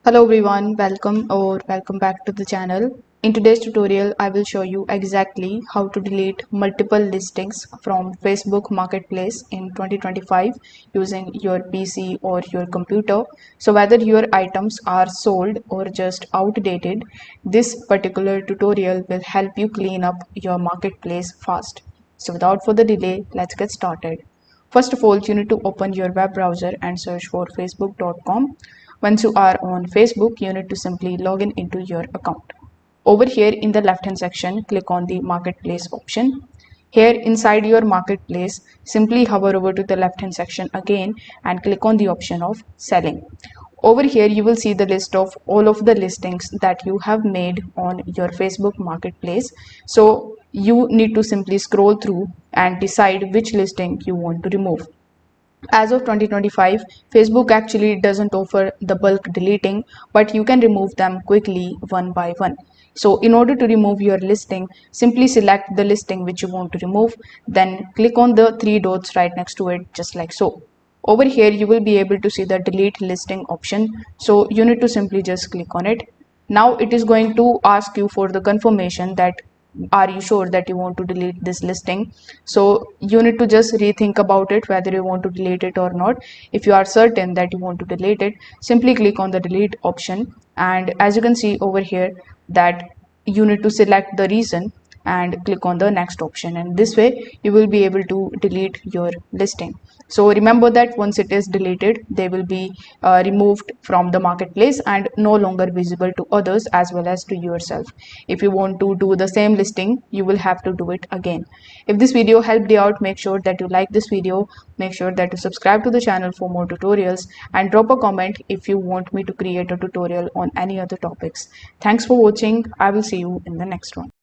Hello everyone, welcome back to the channel. In today's tutorial, I will show you exactly how to delete multiple listings from Facebook Marketplace in 2025 using your PC or your computer. So whether your items are sold or just outdated, this particular tutorial will help you clean up your marketplace fast. So without further delay, let's get started. First of all, you need to open your web browser and search for facebook.com. Once you are on Facebook, you need to simply log in into your account. Over here in the left hand section, click on the marketplace option. Here inside your marketplace, simply hover over to the left hand section again and click on the option of selling. Over here, you will see the list of all of the listings that you have made on your Facebook marketplace. So you need to simply scroll through and decide which listing you want to remove. As of 2025, Facebook actually doesn't offer the bulk deleting, but you can remove them quickly one by one. So in order to remove your listing, simply select the listing which you want to remove, then click on the three dots right next to it, just like so. Over here, you will be able to see the delete listing option. So you need to simply just click on it. Now it is going to ask you for the confirmation that are you sure that you want to delete this listing. So you need to just rethink about it whether you want to delete it or not. If you are certain that you want to delete it, simply click on the delete option, and as you can see over here that you need to select the reason and click on the next option, and this way you will be able to delete your listing. So remember that once it is deleted, they will be removed from the marketplace and no longer visible to others as well as to yourself. If you want to do the same listing, you will have to do it again. If this video helped you out, make sure that you like this video, make sure that you subscribe to the channel for more tutorials, and drop a comment if you want me to create a tutorial on any other topics. Thanks for watching. I will see you in the next one.